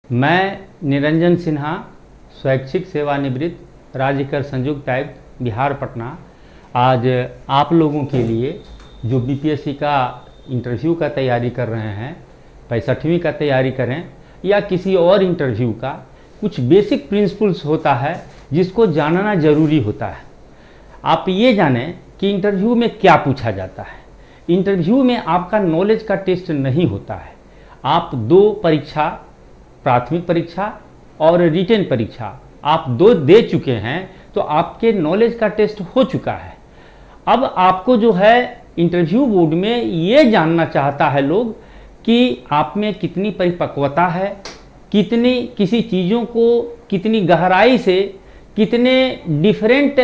मैं निरंजन सिन्हा, स्वैच्छिक सेवानिवृत्त, राज्य कर संयुक्त आयुक्त, बिहार पटना, आज आप लोगों के लिए जो बीपीएससी का इंटरव्यू का तैयारी कर रहे हैं, 65वीं का तैयारी करें या किसी और इंटरव्यू का, कुछ बेसिक प्रिंसिपल्स होता है जिसको जानना ज़रूरी होता है। आप ये जानें कि इंटरव्यू में क्या पूछा जाता है। इंटरव्यू में आपका नॉलेज का टेस्ट नहीं होता है। आप दो परीक्षा, प्राथमिक परीक्षा और रिटेन परीक्षा, आप दो दे चुके हैं तो आपके नॉलेज का टेस्ट हो चुका है। अब आपको जो है इंटरव्यू बोर्ड में ये जानना चाहता है लोग कि आप में कितनी परिपक्वता है, कितनी किसी चीज़ों को कितनी गहराई से, कितने डिफरेंट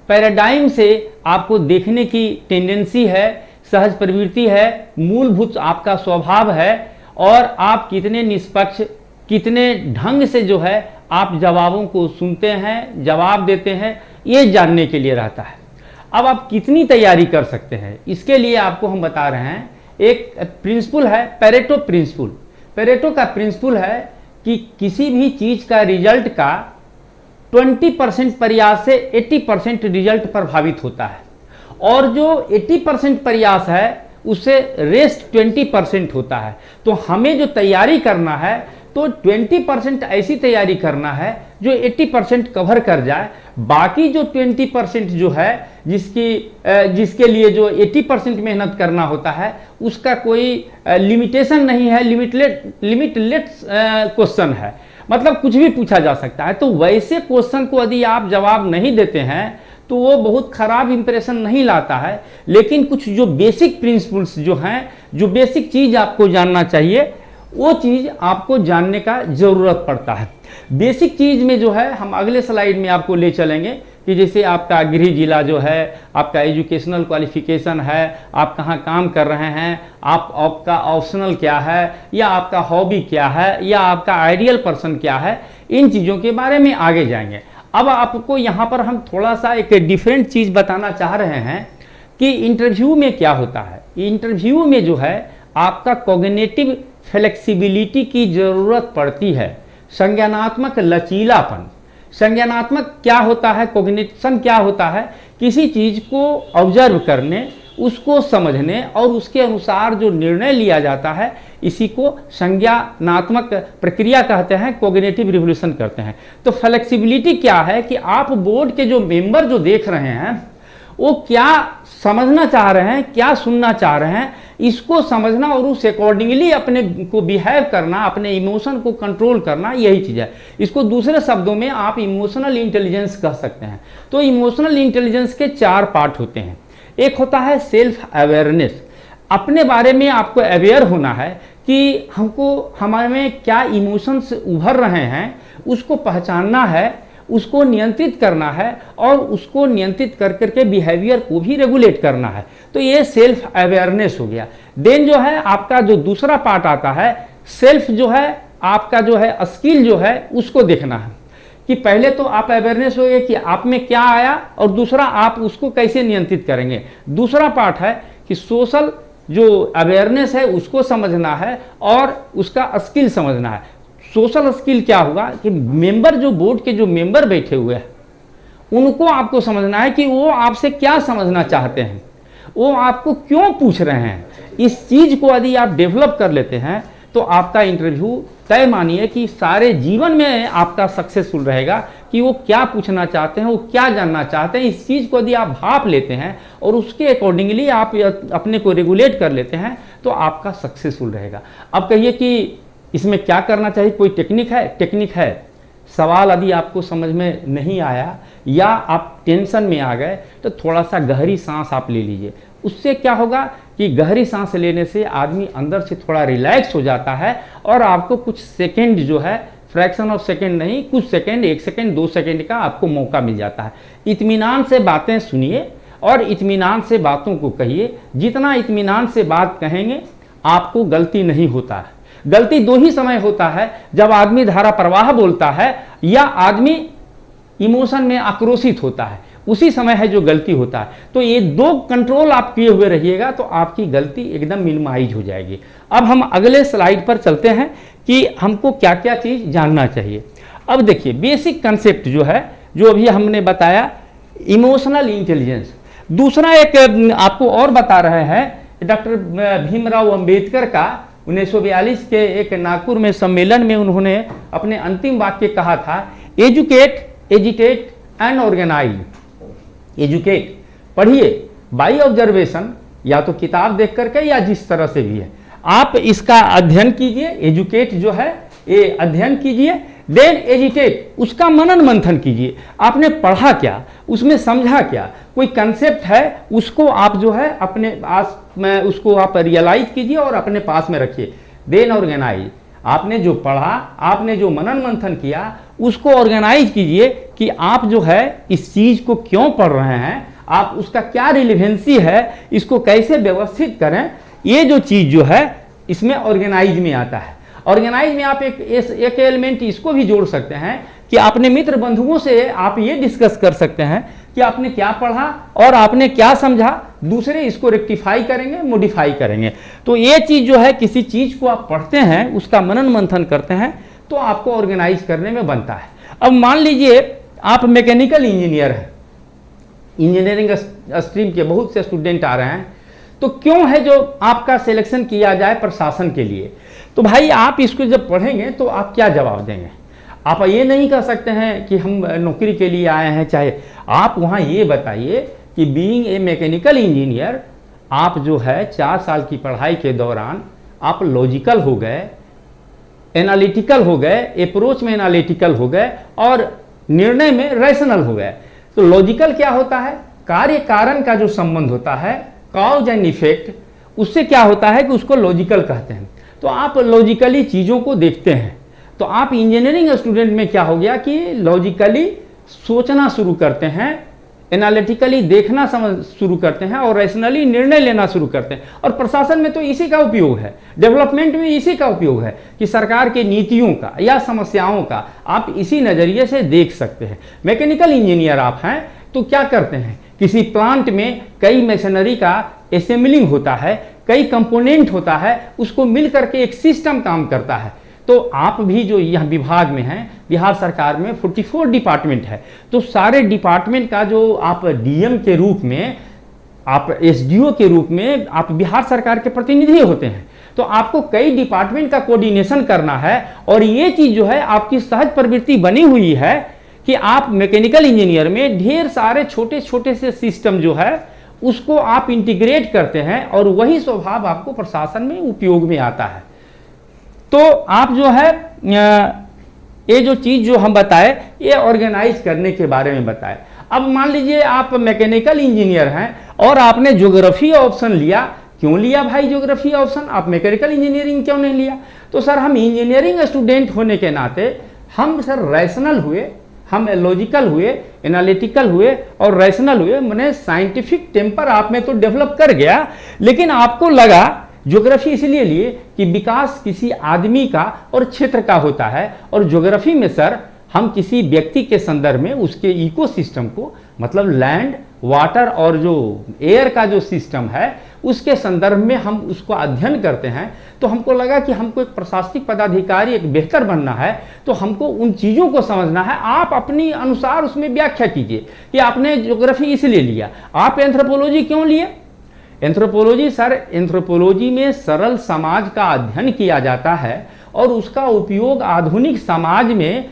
पैराडाइम से आपको देखने की टेंडेंसी है, सहज प्रवृत्ति है, मूलभूत आपका स्वभाव है, और आप कितने निष्पक्ष, कितने ढंग से जो है आप जवाबों को सुनते हैं, जवाब देते हैं, ये जानने के लिए रहता है। अब आप कितनी तैयारी कर सकते हैं, इसके लिए आपको हम बता रहे हैं। एक प्रिंसिपल है पेरेटो प्रिंसिपल। पेरेटो का प्रिंसिपल है कि किसी भी चीज़ का रिजल्ट का 20% प्रयास से 80% रिजल्ट प्रभावित होता है, और जो 80% प्रयास है उससे रेस्ट 20% होता है। तो हमें जो तैयारी करना है तो 20% ऐसी तैयारी करना है जो 80% कवर कर जाए। बाकी जो 20% जो है जिसके लिए जो 80% मेहनत करना होता है, उसका कोई लिमिटेशन नहीं है, लिमिटलेस क्वेश्चन है, मतलब कुछ भी पूछा जा सकता है। तो वैसे क्वेश्चन को यदि आप जवाब नहीं देते हैं तो वो बहुत ख़राब इंप्रेशन नहीं लाता है। लेकिन कुछ जो बेसिक प्रिंसिपल्स जो हैं, जो बेसिक चीज़ आपको जानना चाहिए, वो चीज़ आपको जानने का ज़रूरत पड़ता है। बेसिक चीज़ में जो है हम अगले स्लाइड में आपको ले चलेंगे कि जैसे आपका गृह जिला जो है, आपका एजुकेशनल क्वालिफिकेशन है, आप कहाँ काम कर रहे हैं, आपका ऑप्शनल क्या है, या आपका हॉबी क्या है, या आपका आइडियल पर्सन क्या है, इन चीज़ों के बारे में आगे जाएंगे। अब आपको यहाँ पर हम थोड़ा सा एक डिफरेंट चीज़ बताना चाह रहे हैं कि इंटरव्यू में क्या होता है। इंटरव्यू में जो है आपका कॉग्निटिव फ्लेक्सिबिलिटी की ज़रूरत पड़ती है, संज्ञानात्मक लचीलापन। संज्ञानात्मक क्या होता है, कॉग्निशन क्या होता है, किसी चीज़ को ऑब्जर्व करने, उसको समझने और उसके अनुसार जो निर्णय लिया जाता है, इसी को संज्ञानात्मक प्रक्रिया कहते हैं, कॉग्निटिव रिवोल्यूशन करते हैं। तो फ्लेक्सिबिलिटी क्या है कि आप बोर्ड के जो मेंबर जो देख रहे हैं वो क्या समझना चाह रहे हैं, क्या सुनना चाह रहे हैं, इसको समझना और उस अकॉर्डिंगली अपने को बिहेव करना, अपने इमोशन को कंट्रोल करना, यही चीज़ है। इसको दूसरे शब्दों में आप इमोशनल इंटेलिजेंस कह सकते हैं। तो इमोशनल इंटेलिजेंस के 4 पार्ट होते हैं। एक होता है सेल्फ अवेयरनेस, अपने बारे में आपको अवेयर होना है कि हमारे में क्या इमोशंस उभर रहे हैं, उसको पहचानना है, उसको नियंत्रित करना है, और उसको नियंत्रित कर करके बिहेवियर को भी रेगुलेट करना है। तो ये सेल्फ अवेयरनेस हो गया। देन जो है आपका जो दूसरा पार्ट आता है, सेल्फ जो है आपका जो है स्किल जो है उसको देखना है कि पहले तो आप अवेयरनेस हो गए कि आप में क्या आया, और दूसरा आप उसको कैसे नियंत्रित करेंगे। दूसरा पार्ट है कि सोशल जो अवेयरनेस है उसको समझना है और उसका स्किल समझना है। सोशल स्किल क्या होगा कि मेंबर, जो बोर्ड के जो मेंबर बैठे हुए हैं, उनको आपको समझना है कि वो आपसे क्या समझना चाहते हैं, वो आपको क्यों पूछ रहे हैं। इस चीज़ को यदि आप डेवलप कर लेते हैं तो आपका इंटरव्यू तय मानिए कि सारे जीवन में आपका सक्सेसफुल रहेगा कि वो क्या पूछना चाहते हैं, वो क्या जानना चाहते हैं। इस चीज़ को यदि आप भाप लेते हैं और उसके अकॉर्डिंगली आप अपने को रेगुलेट कर लेते हैं तो आपका सक्सेसफुल रहेगा। अब कहिए कि इसमें क्या करना चाहिए, कोई टेक्निक है? टेक्निक है। सवाल यदि आपको समझ में नहीं आया या आप टेंशन में आ गए तो थोड़ा सा गहरी सांस आप ले लीजिए। उससे क्या होगा कि गहरी सांस लेने से आदमी अंदर से थोड़ा रिलैक्स हो जाता है, और आपको कुछ सेकंड जो है, फ्रैक्शन ऑफ सेकंड नहीं, कुछ सेकंड, 1 सेकंड 2 सेकंड का आपको मौका मिल जाता है। इत्मीनान से बातें सुनिए और इत्मीनान से बातों को कहिए। जितना इत्मीनान से बात कहेंगे आपको गलती नहीं होता है। गलती 2 ही समय होता है, जब आदमी धारा प्रवाह बोलता है या आदमी इमोशन में आक्रोशित होता है। उसी समय है जो गलती होता है। तो ये दो कंट्रोल आप किए हुए रहिएगा तो आपकी गलती एकदम मिनिमाइज हो जाएगी। अब हम अगले स्लाइड पर चलते हैं कि हमको क्या क्या चीज़ जानना चाहिए। अब देखिए बेसिक कंसेप्ट जो है, जो अभी हमने बताया, इमोशनल इंटेलिजेंस। दूसरा एक आपको और बता रहे हैं, डॉक्टर भीमराव अंबेडकर का 1942 के एक नागपुर में सम्मेलन में उन्होंने अपने अंतिम वाक्य कहा था, educate, agitate and organise. Educate पढ़िए बाई ऑब्जर्वेशन, या तो किताब देख करके या जिस तरह से भी है आप इसका अध्ययन कीजिए। एजुकेट जो है ये अध्ययन कीजिए। देन एजिटेट, उसका मनन मंथन कीजिए। आपने पढ़ा क्या, उसमें समझा क्या, कोई कंसेप्ट है उसको आप जो है अपने पास में उसको आप रियलाइज कीजिए और अपने पास में रखिए। देन ऑर्गेनाइज, आपने जो पढ़ा, आपने जो मनन मंथन किया उसको ऑर्गेनाइज कीजिए कि आप जो है इस चीज को क्यों पढ़ रहे हैं, आप उसका क्या रिलेवेंसी है, इसको कैसे व्यवस्थित करें। ये जो चीज जो है इसमें ऑर्गेनाइज में आता है। ऑर्गेनाइज में आप एक एलिमेंट इसको भी जोड़ सकते हैं कि अपने मित्र बंधुओं से आप ये डिस्कस कर सकते हैं कि आपने क्या पढ़ा और आपने क्या समझा, दूसरे इसको रेक्टिफाई करेंगे, मॉडिफाई करेंगे। तो ये चीज जो है, किसी चीज को आप पढ़ते हैं, उसका मनन मंथन करते हैं तो आपको ऑर्गेनाइज करने में बनता है। अब मान लीजिए आप मैकेनिकल इंजीनियर हैं, इंजीनियरिंग स्ट्रीम के बहुत से स्टूडेंट आ रहे हैं, तो क्यों है जो आपका सिलेक्शन किया जाए प्रशासन के लिए। तो भाई आप इसको जब पढ़ेंगे तो आप क्या जवाब देंगे। आप ये नहीं कह सकते हैं कि हम नौकरी के लिए आए हैं, चाहे आप वहाँ ये बताइए कि बीइंग ए मैकेनिकल इंजीनियर आप जो है 4 साल की पढ़ाई के दौरान आप लॉजिकल हो गए, एनालिटिकल हो गए, अप्रोच में एनालिटिकल हो गए और निर्णय में रैशनल हो गए। तो लॉजिकल क्या होता है, कार्य कारण का जो संबंध होता है, कॉज एंड इफेक्ट, उससे क्या होता है कि उसको लॉजिकल कहते हैं। तो आप लॉजिकली चीज़ों को देखते हैं। तो आप इंजीनियरिंग स्टूडेंट में क्या हो गया कि लॉजिकली सोचना शुरू करते हैं, एनालिटिकली देखना समझ शुरू करते हैं और रैशनली निर्णय लेना शुरू करते हैं। और प्रशासन में तो इसी का उपयोग है, डेवलपमेंट में इसी का उपयोग है कि सरकार के नीतियों का या समस्याओं का आप इसी नज़रिए से देख सकते हैं। मैकेनिकल इंजीनियर आप हैं तो क्या करते हैं, किसी प्लांट में कई मशीनरी का असेंबलिंग होता है, कई कंपोनेंट होता है, उसको मिल करके एक सिस्टम काम करता है। तो आप भी जो यहाँ विभाग में हैं, बिहार सरकार में 44 डिपार्टमेंट है, तो सारे डिपार्टमेंट का जो आप डीएम के रूप में, आप एसडीओ के रूप में आप बिहार सरकार के प्रतिनिधि होते हैं। तो आपको कई डिपार्टमेंट का कोऑर्डिनेशन करना है और ये चीज़ जो है आपकी सहज प्रवृत्ति बनी हुई है कि आप मैकेनिकल इंजीनियर में ढेर सारे छोटे छोटे से सिस्टम जो है उसको आप इंटीग्रेट करते हैं और वही स्वभाव आपको प्रशासन में उपयोग में आता है। तो आप जो है ये जो चीज़ जो हम बताए ये ऑर्गेनाइज करने के बारे में बताए। अब मान लीजिए आप मैकेनिकल इंजीनियर हैं और आपने ज्योग्राफी ऑप्शन लिया। क्यों लिया भाई ज्योग्राफी ऑप्शन, आप मैकेनिकल इंजीनियरिंग क्यों नहीं लिया। तो सर हम इंजीनियरिंग स्टूडेंट होने के नाते हम सर रैशनल हुए, हम लॉजिकल हुए, एनालिटिकल हुए और रैशनल हुए, मैंने साइंटिफिक टेम्पर आप में तो डेवलप कर गया। लेकिन आपको लगा ज्योग्राफी इसलिए लिए कि विकास किसी आदमी का और क्षेत्र का होता है और ज्योग्राफी में सर हम किसी व्यक्ति के संदर्भ में उसके इकोसिस्टम को, मतलब लैंड, वाटर और जो एयर का जो सिस्टम है उसके संदर्भ में हम उसको अध्ययन करते हैं। तो हमको लगा कि हमको एक प्रशासनिक पदाधिकारी एक बेहतर बनना है तो हमको उन चीज़ों को समझना है। आप अपनी अनुसार उसमें व्याख्या कीजिए कि आपने ज्योग्राफी इसलिए लिया, आप एंथ्रोपोलॉजी क्यों लिए। एंथ्रोपोलॉजी सर, एंथ्रोपोलॉजी में सरल समाज का अध्ययन किया जाता है और उसका उपयोग आधुनिक समाज में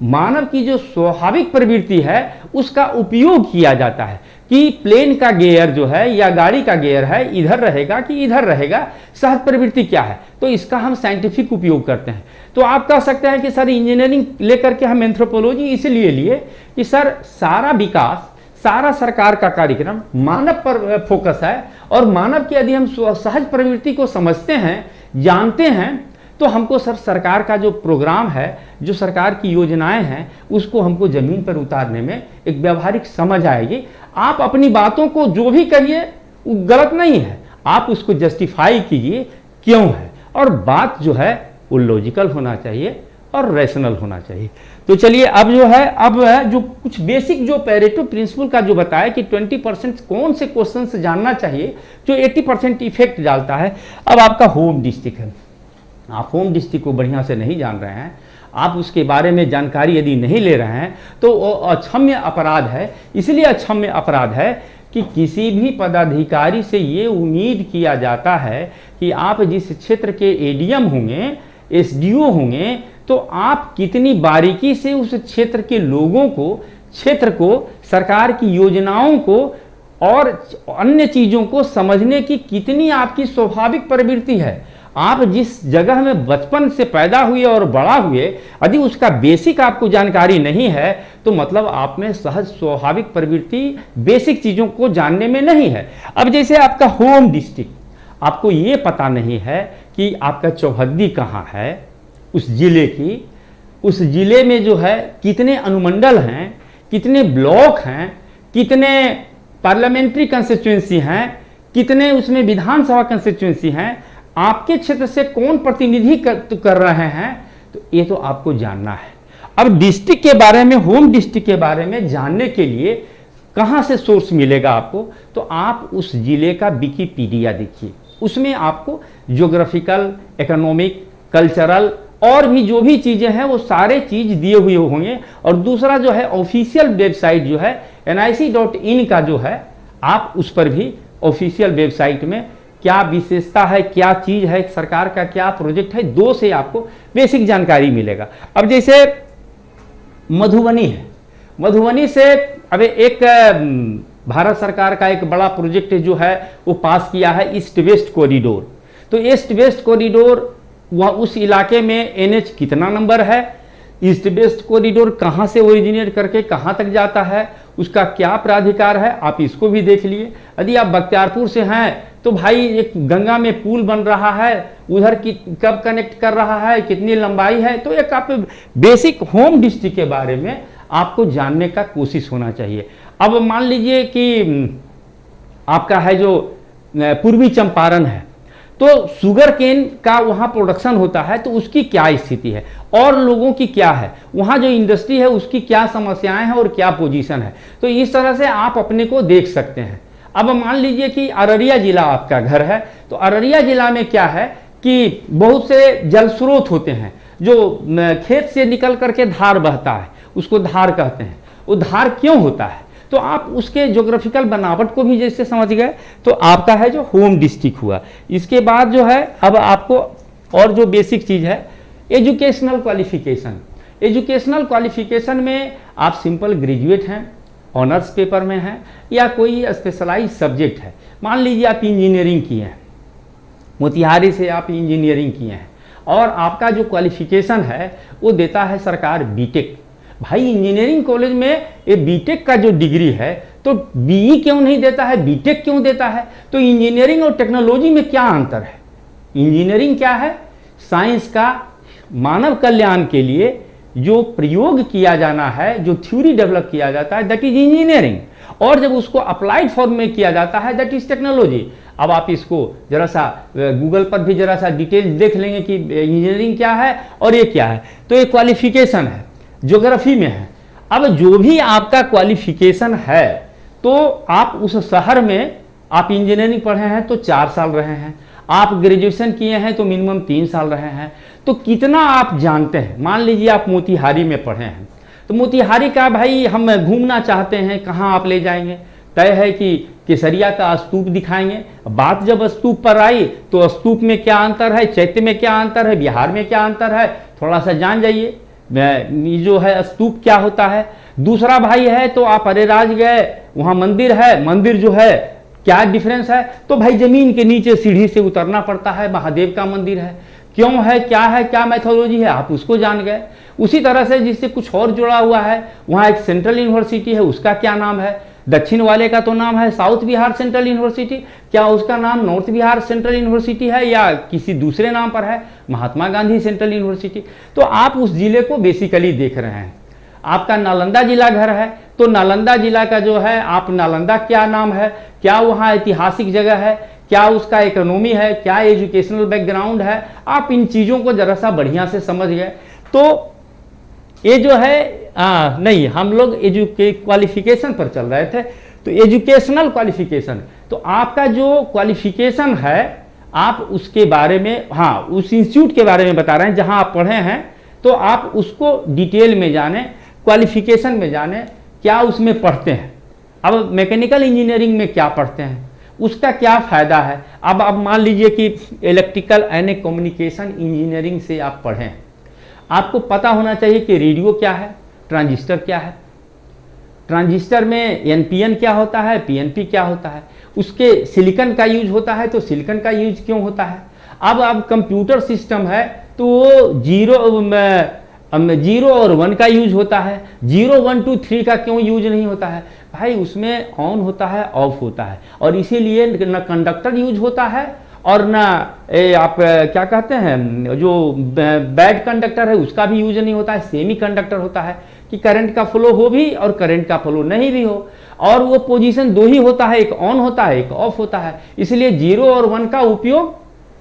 मानव की जो स्वाभाविक प्रवृत्ति है उसका उपयोग किया जाता है कि प्लेन का गियर जो है या गाड़ी का गियर है इधर रहेगा कि इधर रहेगा, सहज प्रवृत्ति क्या है, तो इसका हम साइंटिफिक उपयोग करते हैं। तो आप कह सकते हैं कि सर इंजीनियरिंग लेकर के हम एंथ्रोपोलॉजी इसलिए लिए कि सर सारा विकास, सारा सरकार का कार्यक्रम मानव पर फोकस है और मानव की यदि हम सहज प्रवृत्ति को समझते हैं, जानते हैं, तो हमको सर सरकार का जो प्रोग्राम है, जो सरकार की योजनाएं हैं, उसको हमको ज़मीन पर उतारने में एक व्यावहारिक समझ आएगी। आप अपनी बातों को जो भी कहिए वो गलत नहीं है, आप उसको जस्टिफाई कीजिए क्यों है, और बात जो है वो लॉजिकल होना चाहिए और रैशनल होना चाहिए। तो तो चलिए अब जो है, अब जो कुछ बेसिक जो पेरेटो प्रिंसिपल का जो बताया कि 20% कौन से क्वेश्चन से जानना चाहिए जो 80% इफेक्ट डालता है। अब आपका होम डिस्ट्रिक्ट है, आप होम डिस्ट्रिक्ट को बढ़िया से नहीं जान रहे हैं, आप उसके बारे में जानकारी यदि नहीं ले रहे हैं तो वो अक्षम्य अपराध है। इसलिए अक्षम्य अपराध है कि किसी भी पदाधिकारी से ये उम्मीद किया जाता है कि आप जिस क्षेत्र के एडीएम होंगे, एसडीओ होंगे, तो आप कितनी बारीकी से उस क्षेत्र के लोगों को, क्षेत्र को, सरकार की योजनाओं को और अन्य चीज़ों को समझने की कितनी आपकी स्वाभाविक प्रवृत्ति है। आप जिस जगह में बचपन से पैदा हुए और बड़ा हुए, यदि उसका बेसिक आपको जानकारी नहीं है तो मतलब आप में सहज स्वाभाविक प्रवृत्ति बेसिक चीज़ों को जानने में नहीं है। अब जैसे आपका होम डिस्ट्रिक्ट, आपको ये पता नहीं है कि आपका चौहद्दी कहाँ है उस जिले की, उस जिले में जो है कितने अनुमंडल हैं, कितने ब्लॉक हैं, कितने पार्लियामेंट्री कंस्टिट्यूंसी हैं, कितने उसमें विधानसभा कंस्टिट्यूंसी हैं, आपके क्षेत्र से कौन प्रतिनिधि कर रहे हैं, तो ये तो आपको जानना है। अब डिस्ट्रिक्ट के बारे में, होम डिस्ट्रिक्ट के बारे में जानने के लिए कहाँ से सोर्स मिलेगा आपको, तो आप उस जिले का विकिपीडिया देखिए, उसमें आपको ज्योग्राफिकल, इकोनॉमिक, कल्चरल और भी जो भी चीज़ें हैं वो सारे चीज़ दिए हुए होंगे। और दूसरा जो है ऑफिशियल वेबसाइट जो है nic.in का जो है, आप उस पर भी ऑफिशियल वेबसाइट में क्या विशेषता है, क्या चीज़ है, सरकार का क्या प्रोजेक्ट है, दो से आपको बेसिक जानकारी मिलेगा। अब जैसे मधुबनी है, मधुबनी से अब एक भारत सरकार का एक बड़ा प्रोजेक्ट जो है वो पास किया है, ईस्ट वेस्ट कॉरिडोर। तो ईस्ट वेस्ट कॉरिडोर, वह उस इलाके में NH कितना नंबर है, ईस्ट वेस्ट कॉरिडोर कहाँ से ओरिजिनेट करके कहाँ तक जाता है, उसका क्या प्राधिकार है, आप इसको भी देख लिए। यदि आप बख्तियारपुर से हैं तो भाई एक गंगा में पुल बन रहा है, उधर की कब कनेक्ट कर रहा है, कितनी लंबाई है, तो एक आप बेसिक होम डिस्ट्रिक्ट के बारे में आपको जानने का कोशिश होना चाहिए। अब मान लीजिए कि आपका है जो पूर्वी चंपारण है, तो शुगर केन का वहाँ प्रोडक्शन होता है, तो उसकी क्या स्थिति है और लोगों की क्या है, वहाँ जो इंडस्ट्री है उसकी क्या समस्याएं हैं और क्या पोजीशन है, तो इस तरह से आप अपने को देख सकते हैं। अब मान लीजिए कि अररिया जिला आपका घर है, तो अररिया जिला में क्या है कि बहुत से जल स्रोत होते हैं जो खेत से निकल करके धार बहता है, उसको धार कहते हैं। वो धार क्यों होता है, तो आप उसके ज्योग्राफिकल बनावट को भी जैसे समझ गए, तो आपका है जो होम डिस्ट्रिक्ट हुआ। इसके बाद जो है अब आपको और जो बेसिक चीज़ है एजुकेशनल क्वालिफिकेशन। एजुकेशनल क्वालिफिकेशन में आप सिंपल ग्रेजुएट हैं, ऑनर्स पेपर में हैं, या कोई स्पेशलाइज सब्जेक्ट है। मान लीजिए आप इंजीनियरिंग किए हैं, मोतिहारी से आप इंजीनियरिंग किए हैं और आपका जो क्वालिफिकेशन है वो देता है सरकार बीटेक। भाई इंजीनियरिंग कॉलेज में ये बीटेक का जो डिग्री है तो बीई क्यों नहीं देता है, बीटेक क्यों देता है? तो इंजीनियरिंग और टेक्नोलॉजी में क्या अंतर है? इंजीनियरिंग क्या है? साइंस का मानव कल्याण के लिए जो प्रयोग किया जाना है, जो थ्योरी डेवलप किया जाता है, दैट इज इंजीनियरिंग। और जब उसको अप्लाइड फॉर्म में किया जाता है, दैट इज टेक्नोलॉजी। अब आप इसको जरा सा गूगल पर भी जरा सा डिटेल देख लेंगे कि इंजीनियरिंग क्या है और ये क्या है। तो ये क्वालिफिकेशन है, ज्योग्राफी में है। अब जो भी आपका क्वालिफिकेशन है, तो आप उस शहर में आप इंजीनियरिंग पढ़े हैं तो 4 साल रहे हैं, आप ग्रेजुएशन किए हैं तो मिनिमम 3 साल रहे हैं, तो कितना आप जानते हैं? मान लीजिए आप मोतिहारी में पढ़े हैं, तो मोतिहारी का भाई हम घूमना चाहते हैं, कहाँ आप ले जाएंगे? तय है कि केसरिया का स्तूप दिखाएंगे। बात जब स्तूप पर आई तो स्तूप में क्या अंतर है, चैत्य में क्या अंतर है, बिहार में क्या अंतर है, थोड़ा सा जान जाइए जो है स्तूप क्या होता है। दूसरा भाई है तो आप अरेराज गए, वहाँ मंदिर है, मंदिर जो है क्या डिफरेंस है? तो भाई जमीन के नीचे सीढ़ी से उतरना पड़ता है, महादेव का मंदिर है। क्यों है, क्या है, क्या मैथोलॉजी है, आप उसको जान गए। उसी तरह से जिससे कुछ और जुड़ा हुआ है, वहाँ एक सेंट्रल यूनिवर्सिटी है, उसका क्या नाम है? दक्षिण वाले का तो नाम है साउथ बिहार सेंट्रल यूनिवर्सिटी, क्या उसका नाम नॉर्थ बिहार सेंट्रल यूनिवर्सिटी है या किसी दूसरे नाम पर है, महात्मा गांधी सेंट्रल यूनिवर्सिटी? तो आप उस जिले को बेसिकली देख रहे हैं। आपका नालंदा जिला घर है, तो नालंदा जिला का जो है, आप नालंदा क्या नाम है, क्या वहाँ ऐतिहासिक जगह है, क्या उसका इकोनॉमी है, क्या एजुकेशनल बैकग्राउंड है, आप इन चीज़ों को जरा सा बढ़िया से समझ गए तो ये जो है नहीं, हम लोग क्वालिफिकेशन पर चल रहे थे, तो एजुकेशनल क्वालिफिकेशन, तो आपका जो क्वालिफिकेशन है आप उसके बारे में, हाँ उस इंस्टीट्यूट के बारे में बता रहे हैं जहां आप पढ़े हैं, तो आप उसको डिटेल में जाने, क्वालिफिकेशन में जाने, क्या उसमें पढ़ते हैं। अब मैकेनिकल इंजीनियरिंग में क्या पढ़ते हैं, उसका क्या फ़ायदा है। अब आप मान लीजिए कि इलेक्ट्रिकल एंड कम्युनिकेशन इंजीनियरिंग से आप पढ़ें, आपको पता होना चाहिए कि रेडियो क्या है, ट्रांजिस्टर क्या है, ट्रांजिस्टर में एनपीएन क्या होता है, पीएनपी क्या होता है, उसके सिलिकॉन का यूज होता है तो सिलिकॉन का यूज क्यों होता है। अब कंप्यूटर सिस्टम है तो वो जीरो और 1 का यूज होता है, 0 1 2 3 का क्यों यूज नहीं होता है भाई, उसमें ऑन होता है ऑफ होता है, और इसीलिए न कंडक्टर यूज होता है और ना आप क्या कहते हैं जो बैड कंडक्टर है उसका भी यूज नहीं होता है, सेमी कंडक्टर होता है कि करंट का फ्लो हो भी और करंट का फ्लो नहीं भी हो, और वो पोजीशन 2 ही होता है, एक ऑन होता है एक ऑफ होता है, इसलिए 0 और 1 का उपयोग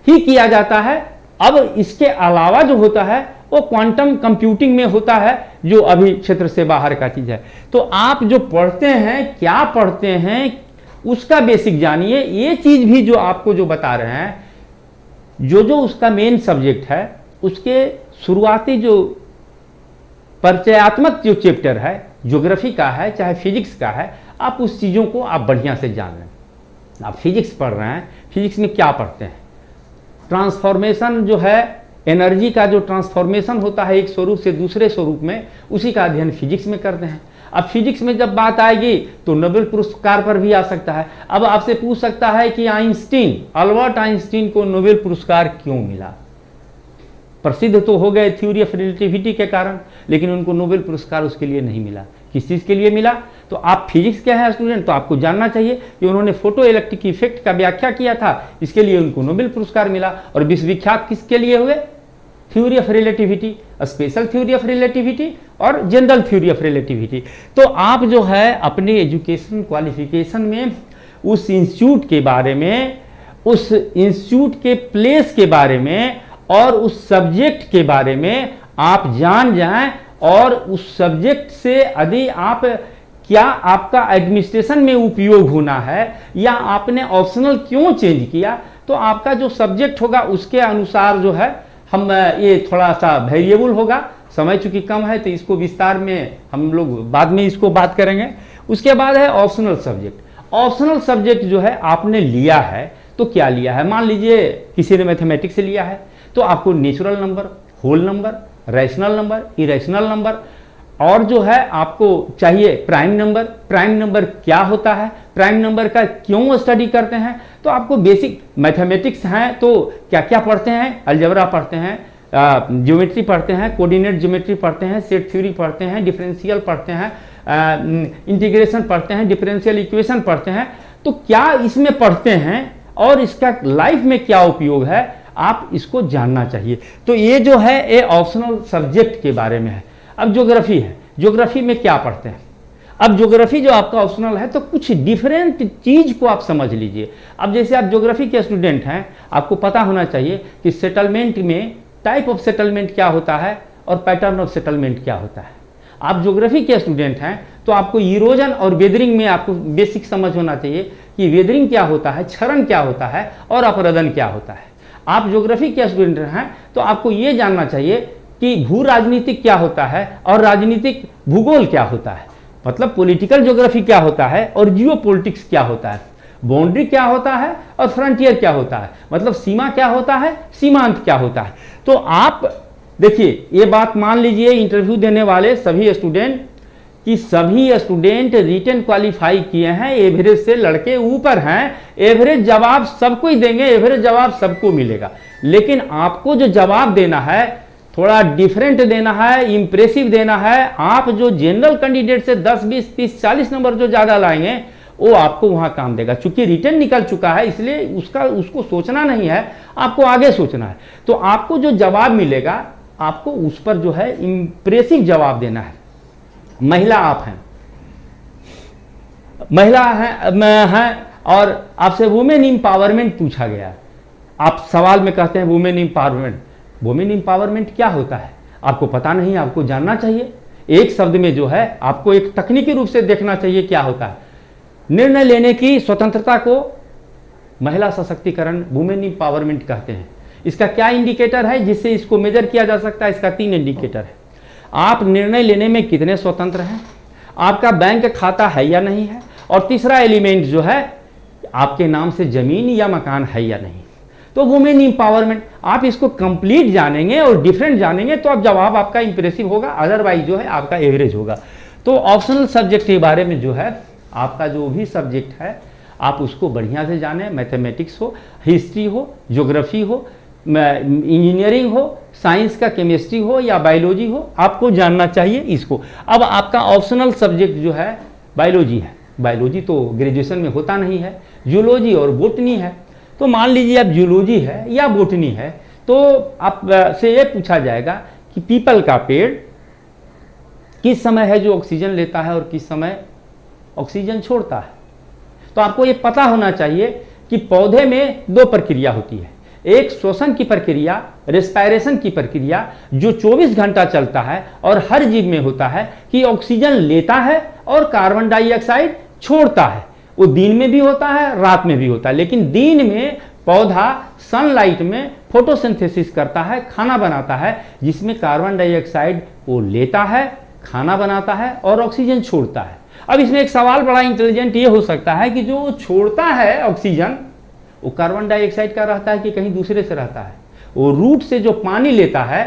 ही किया जाता है। अब इसके अलावा जो होता है वो क्वांटम कंप्यूटिंग में होता है, जो अभी क्षेत्र से बाहर का चीज है। तो आप जो पढ़ते हैं, क्या पढ़ते हैं, उसका बेसिक जानिए। ये चीज भी जो आपको जो बता रहे हैं, जो उसका मेन सब्जेक्ट है, उसके शुरुआती जो परिचयात्मक जो चैप्टर है, ज्योग्राफी का है चाहे फिजिक्स का है, आप उस चीज़ों को आप बढ़िया से जान लें। आप फिजिक्स पढ़ रहे हैं, फिजिक्स में क्या पढ़ते हैं, ट्रांसफॉर्मेशन जो है, एनर्जी का जो ट्रांसफॉर्मेशन होता है एक स्वरूप से दूसरे स्वरूप में, उसी का अध्ययन फिजिक्स में करते हैं। अब फिजिक्स में जब बात आएगी तो नोबेल पुरस्कार पर भी आ सकता है। अब आपसे पूछ सकता है कि अल्बर्ट आइंस्टीन को नोबेल पुरस्कार क्यों मिला। प्रसिद्ध तो हो गए थ्योरी ऑफ रिलेटिविटी के कारण, लेकिन उनको नोबेल पुरस्कार उसके लिए नहीं मिला। किस चीज़ के लिए मिला, तो आप फिजिक्स के हैं स्टूडेंट, तो आपको जानना चाहिए कि उन्होंने फोटो इलेक्ट्रिक इफेक्ट का व्याख्या किया था, इसके लिए उनको नोबेल पुरस्कार मिला। और विश्वविख्यात किसके लिए हुए, theory of relativity, special theory of relativity और जनरल थ्योरी ऑफ रिलेटिविटी। तो आप जो है अपने एजुकेशन क्वालिफिकेशन में उस इंस्टीट्यूट के बारे में, उस इंस्टीट्यूट के प्लेस के बारे में और उस सब्जेक्ट के बारे में आप जान जाएं, और उस सब्जेक्ट से यदि आप क्या आपका एडमिनिस्ट्रेशन में उपयोग होना है या आपने ऑप्शनल क्यों चेंज किया, तो आपका जो सब्जेक्ट होगा उसके अनुसार जो है हम ये थोड़ा सा वेरिएबल होगा। समय चूंकि कम है तो इसको विस्तार में हम लोग बाद में इसको बात करेंगे। उसके बाद है ऑप्शनल सब्जेक्ट। ऑप्शनल सब्जेक्ट जो है आपने लिया है तो क्या लिया है, मान लीजिए किसी ने मैथमेटिक्स से लिया है तो आपको natural number, whole number, rational number, irrational number, और जो है आपको चाहिए प्राइम नंबर। प्राइम नंबर क्या होता है, प्राइम नंबर का क्यों स्टडी करते हैं, तो आपको बेसिक मैथमेटिक्स हैं तो क्या क्या पढ़ते हैं, अलजेब्रा पढ़ते हैं, ज्योमेट्री पढ़ते हैं, कोऑर्डिनेट ज्योमेट्री पढ़ते हैं, सेट थ्योरी पढ़ते हैं, डिफरेंशियल पढ़ते हैं, इंटीग्रेशन पढ़ते हैं, डिफरेंशियल इक्वेशन पढ़ते हैं। तो क्या इसमें पढ़ते हैं और इसका लाइफ में क्या उपयोग है, आप इसको जानना चाहिए। तो ये जो है ये ऑप्शनल सब्जेक्ट के बारे में है। अब ज्योग्राफी है, ज्योग्राफी में क्या पढ़ते हैं। अब ज्योग्राफी जो आपका ऑप्शनल है तो कुछ डिफरेंट चीज को आप समझ लीजिए। अब जैसे आप ज्योग्राफी के स्टूडेंट हैं, आपको पता होना चाहिए कि सेटलमेंट में टाइप ऑफ सेटलमेंट क्या होता है और पैटर्न ऑफ सेटलमेंट क्या होता है। आप ज्योग्राफी के स्टूडेंट हैं तो आपको इरोजन और वेदरिंग में आपको बेसिक समझ होना चाहिए कि वेदरिंग क्या होता है, क्षरण क्या होता है और अपरदन क्या होता है। आप ज्योग्राफी के स्टूडेंट हैं तो आपको ये जानना चाहिए कि भू राजनीतिक क्या होता है और राजनीतिक भूगोल क्या होता है, मतलब पॉलिटिकल ज्योग्राफी क्या होता है और जियो पॉलिटिक्स क्या होता है, बाउंड्री क्या होता है और फ्रंटियर क्या होता है, मतलब सीमा क्या होता है, सीमांत क्या होता है। तो आप देखिए ये बात मान लीजिए इंटरव्यू देने वाले सभी स्टूडेंट कि सभी स्टूडेंट रिटन क्वालिफाई किए हैं, एवरेज से लड़के ऊपर हैं, एवरेज जवाब सबको ही देंगे, एवरेज जवाब सबको मिलेगा, लेकिन आपको जो जवाब देना है थोड़ा डिफरेंट देना है, इंप्रेसिव देना है। आप जो जनरल कैंडिडेट से 10 20 30 40 नंबर जो ज़्यादा लाएंगे वो आपको वहाँ काम देगा। चूंकि रिटर्न निकल चुका है इसलिए उसको सोचना नहीं है, आपको आगे सोचना है। तो आपको जो जवाब मिलेगा आपको उस पर जो है इंप्रेसिव जवाब देना है। महिला आप हैं, महिला हैं और आपसे वुमेन एम्पावरमेंट पूछा गया, आप सवाल में कहते हैं वुमेन एम्पावरमेंट। वुमेन एम्पावरमेंट क्या होता है आपको पता नहीं, आपको जानना चाहिए। एक शब्द में जो है आपको एक तकनीकी रूप से देखना चाहिए क्या होता है। निर्णय लेने की स्वतंत्रता को महिला सशक्तिकरण, वुमेन एम्पावरमेंट कहते हैं। इसका क्या इंडिकेटर है जिससे इसको मेजर किया जा सकता है? इसका 3 इंडिकेटर है। आप निर्णय लेने में कितने स्वतंत्र हैं, आपका बैंक खाता है या नहीं है, और तीसरा एलिमेंट जो है आपके नाम से जमीन या मकान है या नहीं। तो वुमेन एम्पावरमेंट आप इसको कंप्लीट जानेंगे और डिफरेंट जानेंगे तो अब जवाब आपका इंप्रेसिव होगा, अदरवाइज जो है आपका एवरेज होगा। तो ऑप्शनल सब्जेक्ट के बारे में जो है आपका जो भी सब्जेक्ट है आप उसको बढ़िया से जानें। मैथमेटिक्स हो, हिस्ट्री हो, ज्योग्राफी हो, इंजीनियरिंग हो, साइंस का केमिस्ट्री हो या बायोलॉजी हो, आपको जानना चाहिए इसको। अब आपका ऑप्शनल सब्जेक्ट जो है बायोलॉजी है। बायोलॉजी तो ग्रेजुएशन में होता नहीं है। जूलॉजी और बोटनी है। तो मान लीजिए अब जूलॉजी है या बोटनी है तो आप से ये पूछा जाएगा कि पीपल का पेड़ किस समय है जो ऑक्सीजन लेता है और किस समय ऑक्सीजन छोड़ता है। तो आपको ये पता होना चाहिए कि पौधे में 2 प्रक्रिया होती है। एक श्वसन की प्रक्रिया, रेस्पायरेशन की प्रक्रिया, जो 24 घंटा चलता है और हर जीव में होता है कि ऑक्सीजन लेता है और कार्बन डाइऑक्साइड छोड़ता है। वो दिन में भी होता है, रात में भी होता है, लेकिन दिन में पौधा सनलाइट में फोटोसिंथेसिस करता है, खाना बनाता है, जिसमें कार्बन डाइऑक्साइड वो लेता है, खाना बनाता है और ऑक्सीजन छोड़ता है। अब इसमें एक सवाल बड़ा इंटेलिजेंट ये हो सकता है कि जो छोड़ता है ऑक्सीजन वो कार्बन डाइऑक्साइड का रहता है कि कहीं दूसरे से रहता है। वो रूट से जो पानी लेता है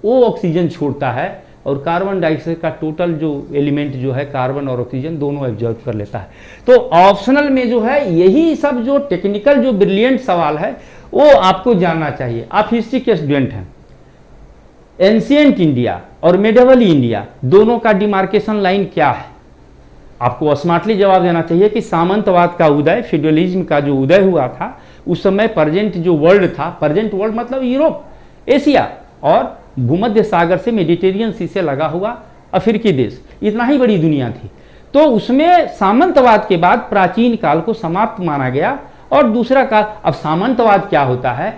वो ऑक्सीजन छोड़ता है और कार्बन डाइऑक्साइड का टोटल जो एलिमेंट जो है कार्बन और ऑक्सीजन दोनों एब्जॉर्ब कर लेता है। तो ऑप्शनल में जो है यही सब जो टेक्निकल जो ब्रिलियंट सवाल है वो आपको जानना चाहिए। आप हिस्ट्री के स्टूडेंट हैं। एंशिएंट इंडिया और मेडिवल इंडिया दोनों का डिमार्केशन लाइन क्या है? आपको स्मार्टली जवाब देना चाहिए कि सामंतवाद का उदय, फेडरलिज्म का जो उदय हुआ था उस समय प्रेजेंट जो वर्ल्ड था, प्रेजेंट वर्ल्ड मतलब यूरोप, एशिया और भूमध्य सागर से मेडिटेरियन सी से लगा हुआ अफ्रीकी देश, इतना ही बड़ी दुनिया थी। तो उसमें सामंतवाद के बाद प्राचीन काल को समाप्त माना गया और दूसरा काल। अब सामंतवाद क्या होता है?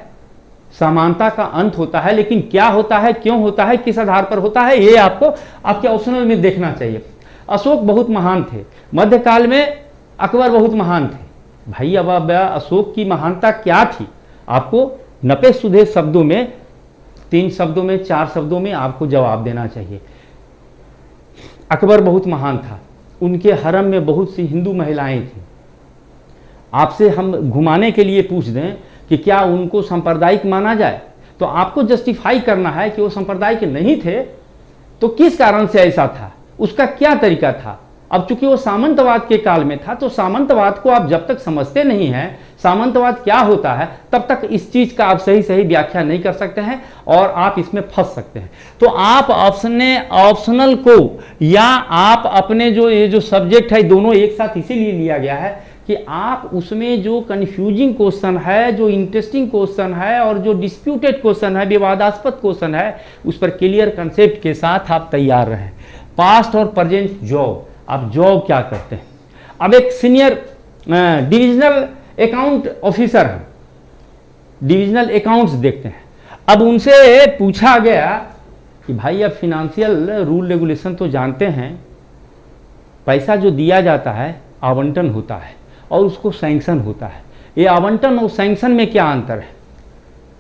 समानता का अंत होता है, लेकिन क्या होता है, क्यों होता है, किस आधार पर होता है, ये आपको आपके ऑप्शनल में देखना चाहिए। अशोक बहुत महान थे, मध्यकाल में अकबर बहुत महान थे। भाई अब अशोक की महानता क्या थी? आपको नपे सुधे शब्दों में, 3 शब्दों में, 4 शब्दों में आपको जवाब देना चाहिए। अकबर बहुत महान था, उनके हरम में बहुत सी हिंदू महिलाएं थीं। आपसे हम घुमाने के लिए पूछ दें कि क्या उनको सांप्रदायिक माना जाए, तो आपको जस्टिफाई करना है कि वो सांप्रदायिक नहीं थे तो किस कारण से ऐसा था, उसका क्या तरीका था। अब चूंकि वो सामंतवाद के काल में था तो सामंतवाद को आप जब तक समझते नहीं हैं, सामंतवाद क्या होता है, तब तक इस चीज का आप सही सही व्याख्या नहीं कर सकते हैं और आप इसमें फंस सकते हैं। तो आप ऑप्शनल को या आप अपने जो ये जो सब्जेक्ट है दोनों एक साथ इसीलिए लिया गया है कि आप उसमें जो कंफ्यूजिंग क्वेश्चन है, जो इंटरेस्टिंग क्वेश्चन है और जो डिस्प्यूटेड क्वेश्चन है, विवादास्पद क्वेश्चन है, उस पर क्लियर कंसेप्ट के साथ आप तैयार रहें। पास्ट और प्रेजेंट जॉब, आप जॉब क्या करते हैं। अब एक सीनियर डिविजनल अकाउंट ऑफिसर हैं, डिविजनल अकाउंट्स देखते हैं। अब उनसे पूछा गया कि भाई अब फिनेंशियल रूल रेगुलेशन तो जानते हैं, पैसा जो दिया जाता है आवंटन होता है और उसको सैंक्शन होता है। ये आवंटन और सैंक्शन में क्या अंतर है?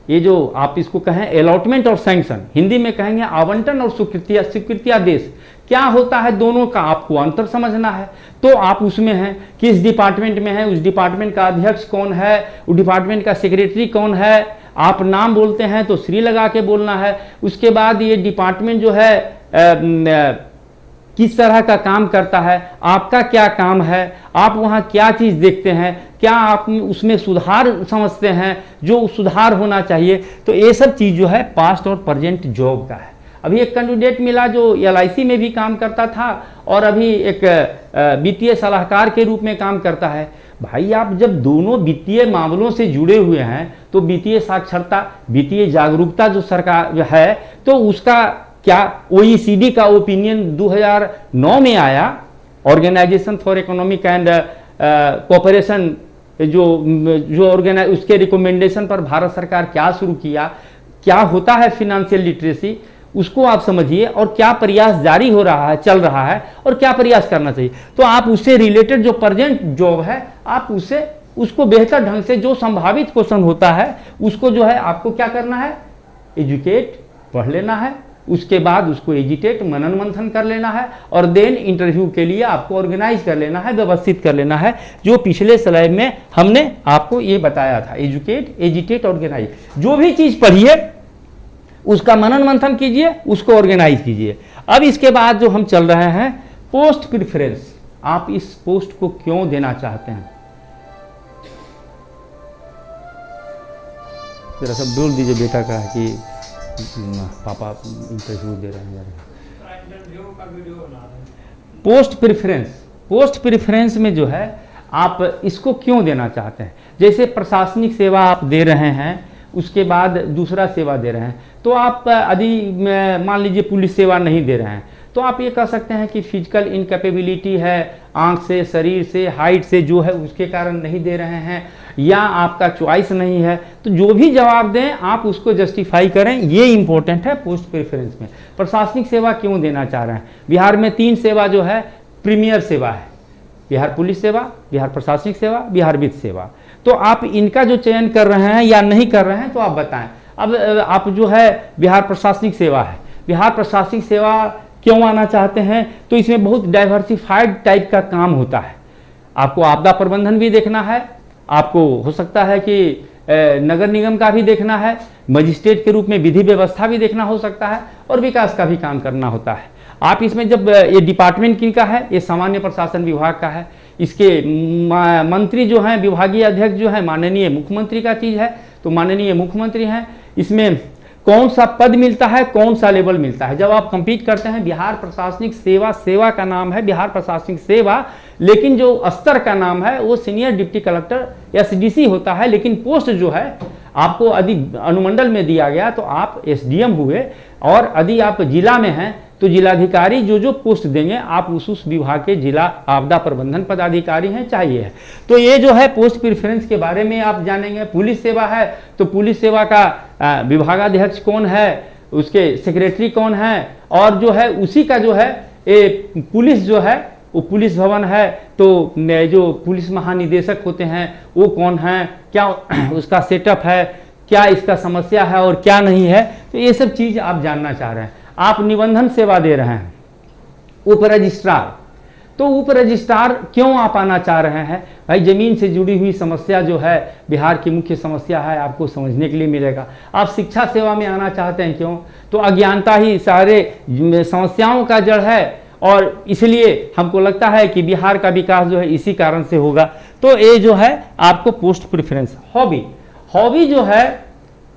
ये जो आप इसको कहें अलॉटमेंट और सैंक्शन, हिंदी में कहेंगे आवंटन और स्वीकृत्यादेश, क्या होता है दोनों का आपको अंतर समझना है। तो आप उसमें हैं, किस डिपार्टमेंट में है, उस डिपार्टमेंट का अध्यक्ष कौन है, उस डिपार्टमेंट का सेक्रेटरी कौन है, आप नाम बोलते हैं तो श्री लगा के बोलना है। उसके बाद ये डिपार्टमेंट जो है किस तरह का काम करता है, आपका क्या काम है, आप वहाँ क्या चीज़ देखते हैं, क्या आप उसमें सुधार समझते हैं जो सुधार होना चाहिए। तो ये सब चीज़ जो है पास्ट और प्रेजेंट जॉब का है। अभी एक कैंडिडेट मिला जो LIC में भी काम करता था और अभी एक वित्तीय सलाहकार के रूप में काम करता है। भाई आप जब दोनों वित्तीय मामलों से जुड़े हुए हैं तो वित्तीय साक्षरता, वित्तीय जागरूकता जो सरकार है तो उसका क्या OECD का ओपिनियन 2009 में आया, organisation for economic and cooperation जो ऑर्गेनाइज, उसके रिकमेंडेशन पर भारत सरकार क्या शुरू किया, क्या होता है फिनेंशियल लिटरेसी, उसको आप समझिए और क्या प्रयास जारी हो रहा है, चल रहा है और क्या प्रयास करना चाहिए। तो आप उससे रिलेटेड जो प्रेजेंट जॉब है आप उसको बेहतर ढंग से जो संभावित क्वेश्चन होता है उसको जो है आपको क्या करना है, एजुकेट पढ़ लेना है, उसके बाद उसको एजिटेट मनन मंथन कर लेना है और देन इंटरव्यू के लिए आपको ऑर्गेनाइज कर लेना है, व्यवस्थित कर लेना है। जो पिछले स्लाइड में हमने आपको ये बताया था, एजुकेट एजिटेट ऑर्गेनाइज। जो भी चीज़ पढ़िए उसका मनन मंथन कीजिए, उसको ऑर्गेनाइज कीजिए। अब इसके बाद जो हम चल रहे हैं पोस्ट प्रिफरेंस, आप इस पोस्ट को क्यों देना चाहते हैं, जरा सा बोल दीजिए बेटा का कि पापा इंटरव्यू दे रहे हैं। पोस्ट प्रेफरेंस में जो है आप इसको क्यों देना चाहते हैं। जैसे प्रशासनिक सेवा आप दे रहे हैं, उसके बाद दूसरा सेवा दे रहे हैं, तो आप यदि मान लीजिए पुलिस सेवा नहीं दे रहे हैं तो आप ये कह सकते हैं कि फिजिकल इनकैपेबिलिटी है, आंख से, शरीर से, हाइट से जो है उसके कारण नहीं दे रहे हैं, या आपका चॉइस नहीं है। तो जो भी जवाब दें आप उसको जस्टिफाई करें, ये इंपॉर्टेंट है पोस्ट प्रेफरेंस में। प्रशासनिक सेवा क्यों देना चाह रहे हैं। बिहार में 3 सेवा जो है प्रीमियर सेवा है, बिहार पुलिस सेवा, बिहार प्रशासनिक सेवा, बिहार वित्त सेवा। तो आप इनका जो चयन कर रहे हैं या नहीं कर रहे हैं तो आप बताएं। अब आप जो है बिहार प्रशासनिक सेवा है, बिहार प्रशासनिक सेवा क्यों आना चाहते हैं, तो इसमें बहुत डाइवर्सिफाइड टाइप का काम होता है। आपको आपदा प्रबंधन भी देखना है, आपको हो सकता है कि नगर निगम का भी देखना है, मजिस्ट्रेट के रूप में विधि व्यवस्था भी देखना हो सकता है और विकास का भी काम करना होता है। आप इसमें जब ये डिपार्टमेंट किनका है, ये सामान्य प्रशासन विभाग का है। इसके मंत्री जो हैं, विभागीय अध्यक्ष जो है माननीय मुख्यमंत्री का चीज़ है, तो माननीय मुख्यमंत्री हैं। इसमें कौन सा पद मिलता है, कौन सा लेवल मिलता है। जब आप कंपीट करते हैं बिहार प्रशासनिक सेवा, सेवा का नाम है बिहार प्रशासनिक सेवा, लेकिन जो स्तर का नाम है वो सीनियर डिप्टी कलेक्टर या सीडीसी होता है। लेकिन पोस्ट जो है आपको यदि अनुमंडल में दिया गया तो आप एसडीएम हुए, और यदि आप जिला में हैं तो जिलाधिकारी जो पोस्ट देंगे आप उस विभाग के जिला आपदा प्रबंधन पदाधिकारी हैं चाहिए है। तो ये जो है पोस्ट प्रेफरेंस के बारे में आप जानेंगे। पुलिस सेवा है तो पुलिस सेवा का विभागाध्यक्ष कौन है, उसके सेक्रेटरी कौन है, और जो है उसी का जो है पुलिस जो है वो पुलिस भवन है तो जो पुलिस महानिदेशक होते हैं वो कौन है, क्या उसका सेटअप है, क्या इसका समस्या है और क्या नहीं है। तो ये सब चीज़ आप जानना चाह रहे हैं। आप निबंधन सेवा दे रहे हैं, उप रजिस्ट्रार, तो उप रजिस्ट्रार क्यों आप आना चाह रहे हैं। भाई जमीन से जुड़ी हुई समस्या जो है बिहार की मुख्य समस्या है, आपको समझने के लिए मिलेगा। आप शिक्षा सेवा में आना चाहते हैं क्यों, तो अज्ञानता ही सारे समस्याओं का जड़ है और इसलिए हमको लगता है कि बिहार का विकास जो है इसी कारण से होगा। तो ये जो है आपको पोस्ट प्रेफरेंस। हॉबी जो है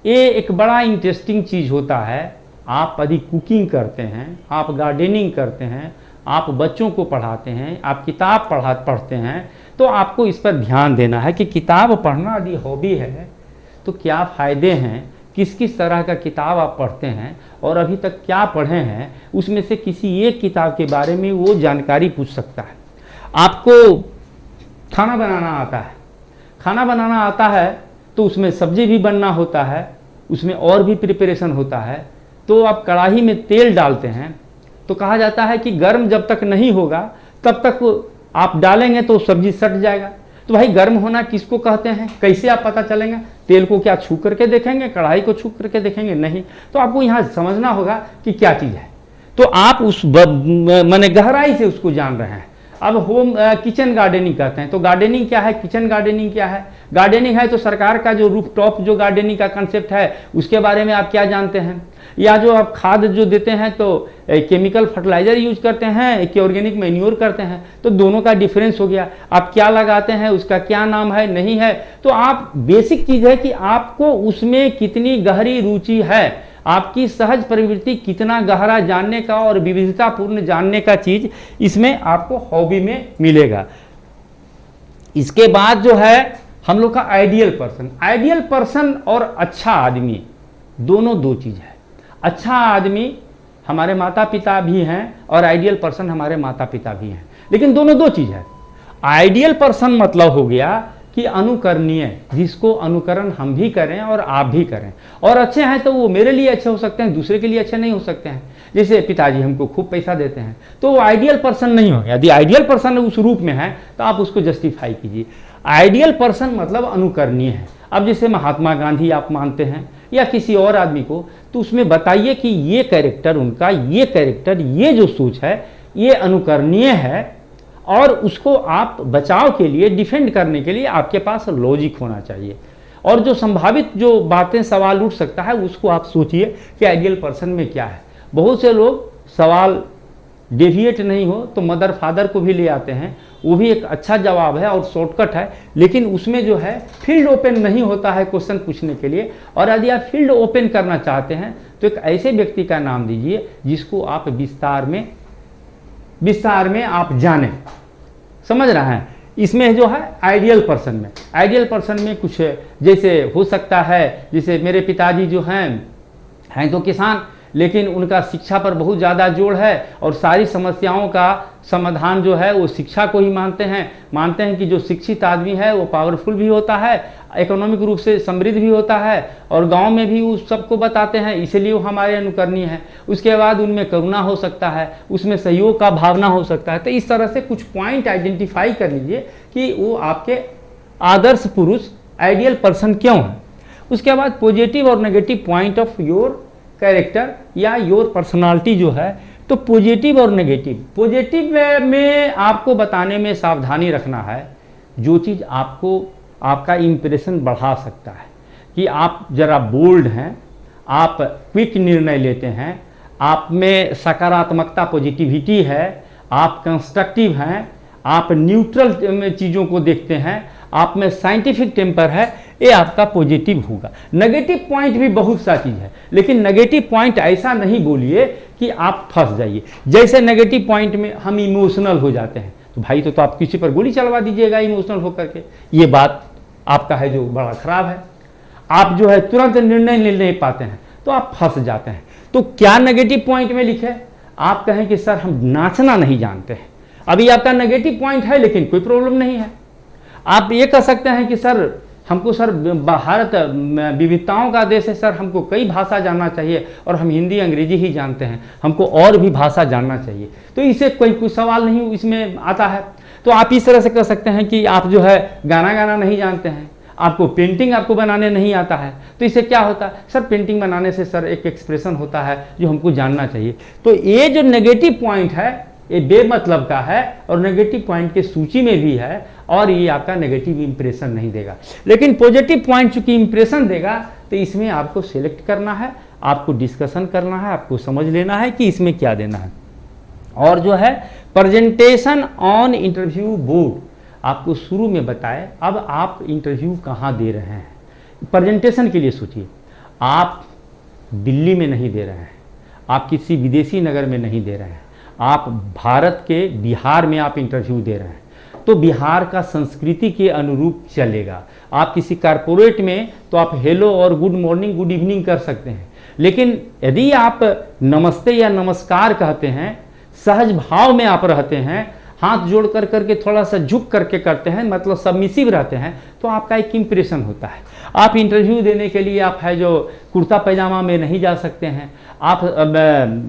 ये एक बड़ा इंटरेस्टिंग चीज़ होता है। आप यदि कुकिंग करते हैं, आप गार्डनिंग करते हैं, आप बच्चों को पढ़ाते हैं, आप किताब पढ़ते हैं, तो आपको इस पर ध्यान देना है कि किताब पढ़ना यदि हॉबी है तो क्या फ़ायदे हैं, किस किस तरह का किताब आप पढ़ते हैं और अभी तक क्या पढ़े हैं, उसमें से किसी एक किताब के बारे में वो जानकारी पूछ सकता है। आपको खाना बनाना आता है तो उसमें सब्जी भी बनना होता है, उसमें और भी प्रिपरेशन होता है। तो आप कढ़ाई में तेल डालते हैं तो कहा जाता है कि गर्म जब तक नहीं होगा तब तक आप डालेंगे तो सब्जी सट जाएगा। तो भाई गर्म होना किसको कहते हैं, कैसे आप पता चलेंगे। तेल को क्या छू करके देखेंगे, कढ़ाई को छू करके देखेंगे, नहीं। तो आपको यहाँ समझना होगा कि क्या चीज़ है, तो आप उस माने गहराई से उसको जान रहे हैं। अब होम किचन गार्डनिंग कहते हैं, तो गार्डनिंग क्या है, किचन गार्डनिंग क्या है। गार्डनिंग है तो सरकार का जो रूफ टॉप जो गार्डनिंग का कंसेप्ट है उसके बारे में आप क्या जानते हैं, या जो आप खाद जो देते हैं तो केमिकल फर्टिलाइजर यूज करते हैं कि ऑर्गेनिक मैन्योर करते हैं, तो दोनों का डिफरेंस हो गया। आप क्या लगाते हैं, उसका क्या नाम है, नहीं है। तो आप बेसिक चीज़ है कि आपको उसमें कितनी गहरी रुचि है, आपकी सहज प्रवृत्ति कितना गहरा जानने का और विविधतापूर्ण जानने का चीज़ इसमें आपको हॉबी में मिलेगा। इसके बाद जो है हम लोग का आइडियल पर्सन और अच्छा आदमी दोनों दो चीज़ है। अच्छा आदमी हमारे माता पिता भी हैं और आइडियल पर्सन हमारे माता पिता भी हैं, लेकिन दोनों दो चीज़ है। आइडियल पर्सन मतलब हो गया कि अनुकरणीय, जिसको अनुकरण हम भी करें और आप भी करें, और अच्छे हैं तो वो मेरे लिए अच्छे हो सकते हैं, दूसरे के लिए अच्छे नहीं हो सकते हैं। जैसे पिताजी हमको खूब पैसा देते हैं तो वो आइडियल पर्सन नहीं हो। यदि आइडियल पर्सन उस रूप में है तो आप उसको जस्टिफाई कीजिए। आइडियल पर्सन मतलब अनुकरणीय है। अब जैसे महात्मा गांधी आप मानते हैं या किसी और आदमी को, तो उसमें बताइए कि ये कैरेक्टर उनका, ये कैरेक्टर, ये जो सोच है ये अनुकरणीय है, और उसको आप बचाव के लिए, डिफेंड करने के लिए आपके पास लॉजिक होना चाहिए। और जो संभावित जो बातें सवाल उठ सकता है उसको आप सोचिए कि आइडियल पर्सन में क्या है। बहुत से लोग सवाल डेविएट नहीं हो तो मदर फादर को भी ले आते हैं, वो भी एक अच्छा जवाब है और शॉर्टकट है, लेकिन उसमें जो है फील्ड ओपन नहीं होता है क्वेश्चन पूछने के लिए। और यदि आप फील्ड ओपन करना चाहते हैं तो एक ऐसे व्यक्ति का नाम दीजिए जिसको आप विस्तार में आप जानें। समझ रहे हैं? इसमें जो है आइडियल पर्सन में कुछ जैसे हो सकता है, जैसे मेरे पिताजी जो हैं तो किसान, लेकिन उनका शिक्षा पर बहुत ज़्यादा जोर है और सारी समस्याओं का समाधान जो है वो शिक्षा को ही मानते हैं कि जो शिक्षित आदमी है वो पावरफुल भी होता है, इकोनॉमिक रूप से समृद्ध भी होता है, और गांव में भी उस सबको बताते हैं, इसलिए वो हमारे अनुकरणीय है। उसके बाद उनमें करुणा हो सकता है, उसमें सहयोग का भावना हो सकता है। तो इस तरह से कुछ पॉइंट आइडेंटिफाई कर लीजिए कि वो आपके आदर्श पुरुष आइडियल पर्सन क्यों है। उसके बाद पॉजिटिव और negative point of your character या योर पर्सनालिटी जो है, तो पॉजिटिव और नेगेटिव। पॉजिटिव में आपको बताने में सावधानी रखना है जो चीज़ आपको आपका इम्प्रेशन बढ़ा सकता है, कि आप ज़रा बोल्ड हैं, आप क्विक निर्णय लेते हैं, आप में सकारात्मकता पॉजिटिविटी है, आप कंस्ट्रक्टिव हैं, आप न्यूट्रल चीज़ों को देखते हैं, आप में साइंटिफिक टेम्पर है, ये आपका पॉजिटिव होगा। नेगेटिव पॉइंट भी बहुत सा चीज़ है, लेकिन नेगेटिव पॉइंट ऐसा नहीं बोलिए कि आप फंस जाइए। जैसे नेगेटिव पॉइंट में हम इमोशनल हो जाते हैं, तो भाई तो आप किसी पर गोली चलवा दीजिएगा इमोशनल होकर के, ये बात आपका है जो बड़ा खराब है। आप जो है तुरंत निर्णय ले नहीं पाते हैं तो आप फंस जाते हैं। तो क्या नेगेटिव पॉइंट में लिखे? आप कहें कि सर हम नाचना नहीं जानते हैं, अभी आपका नेगेटिव पॉइंट है, लेकिन कोई प्रॉब्लम नहीं है। आप ये कह सकते हैं कि सर हमको सर भारत विविधताओं का देश है, सर हमको कई भाषा जानना चाहिए और हम हिंदी अंग्रेजी ही जानते हैं, हमको और भी भाषा जानना चाहिए, तो इससे कोई सवाल नहीं इसमें आता है। तो आप इस तरह से कह सकते हैं कि आप जो है गाना नहीं जानते हैं, आपको पेंटिंग आपको बनाने नहीं आता है, तो इससे क्या होता है? सर पेंटिंग बनाने से सर एक एक्सप्रेशन होता है जो हमको जानना चाहिए। तो ये जो नेगेटिव पॉइंट है ये बेमतलब का है और नेगेटिव पॉइंट के सूची में भी है, और ये आपका नेगेटिव इंप्रेशन नहीं देगा। लेकिन पॉजिटिव पॉइंट चूंकि इंप्रेशन देगा, तो इसमें आपको सिलेक्ट करना है, आपको डिस्कशन करना है, आपको समझ लेना है कि इसमें क्या देना है। और जो है प्रेजेंटेशन ऑन इंटरव्यू बोर्ड, आपको शुरू में बताए, अब आप इंटरव्यू कहाँ दे रहे हैं। प्रेजेंटेशन के लिए सोचिए, आप दिल्ली में नहीं दे रहे हैं, आप किसी विदेशी नगर में नहीं दे रहे हैं, आप भारत के बिहार में आप इंटरव्यू दे रहे हैं, तो बिहार का संस्कृति के अनुरूप चलेगा। आप किसी कारपोरेट में तो आप हेलो और गुड मॉर्निंग गुड इवनिंग कर सकते हैं, लेकिन यदि आप नमस्ते या नमस्कार कहते हैं, सहज भाव में आप रहते हैं, हाथ जोड़ कर करके थोड़ा सा झुक करके करते हैं, मतलब सबमिसिव रहते हैं, तो आपका एक इम्प्रेशन होता है। आप इंटरव्यू देने के लिए आप है जो कुर्ता पैजामा में नहीं जा सकते हैं, आप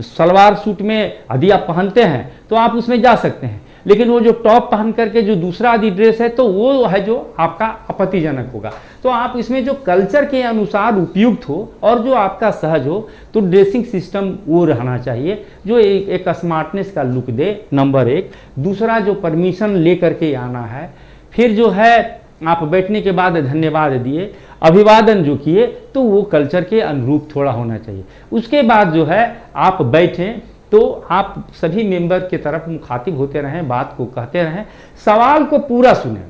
सलवार सूट में यदि आप पहनते हैं तो आप उसमें जा सकते हैं, लेकिन वो जो टॉप पहन करके जो दूसरा आदि ड्रेस है तो वो है जो आपका आपत्तिजनक होगा। तो आप इसमें जो कल्चर के अनुसार उपयुक्त हो और जो आपका सहज हो, तो ड्रेसिंग सिस्टम वो रहना चाहिए जो एक स्मार्टनेस का लुक दे, नंबर एक। दूसरा जो परमिशन ले करके आना है, फिर जो है आप बैठने के बाद धन्यवाद दिए, अभिवादन जो किए, तो वो कल्चर के अनुरूप थोड़ा होना चाहिए। उसके बाद जो है आप बैठें तो आप सभी मेंबर की तरफ मुखातिब होते रहें, बात को कहते रहें, सवाल को पूरा सुनें,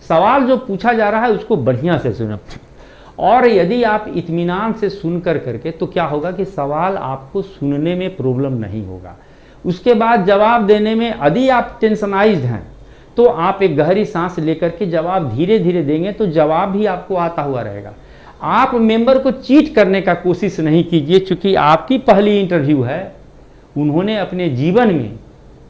सवाल जो पूछा जा रहा है उसको बढ़िया से सुनें। और यदि आप इत्मीनान से सुन कर करके, तो क्या होगा कि सवाल आपको सुनने में प्रॉब्लम नहीं होगा। उसके बाद जवाब देने में यदि आप टेंशनाइज्ड हैं तो आप एक गहरी सांस लेकर के जवाब धीरे धीरे देंगे, तो जवाब भी आपको आता हुआ रहेगा। आप मेंबर को चीट करने का कोशिश नहीं कीजिए, चूँकि आपकी पहली इंटरव्यू है। उन्होंने अपने जीवन में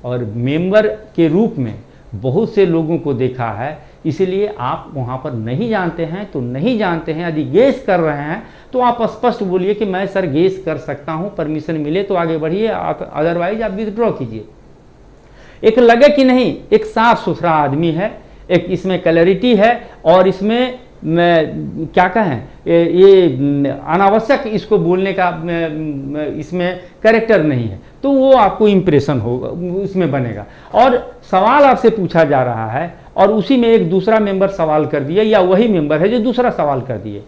और मेंबर के रूप में बहुत से लोगों को देखा है इसलिए आप वहाँ पर नहीं जानते हैं तो नहीं जानते हैं, यदि गेस कर रहे हैं तो आप स्पष्ट बोलिए कि मैं सर गेस कर सकता हूँ, परमिशन मिले तो आगे बढ़िए, अदरवाइज आप विथड्रॉ कीजिए। एक लगे कि नहीं एक साफ सुथरा आदमी है, एक इसमें क्लैरिटी है और इसमें क्या कहें ये अनावश्यक इसको बोलने का इसमें कैरेक्टर नहीं है, तो वो आपको इम्प्रेशन होगा उसमें बनेगा। और सवाल आपसे पूछा जा रहा है और उसी में एक दूसरा मेंबर सवाल कर दिए या वही मेंबर है जो दूसरा सवाल कर दिए,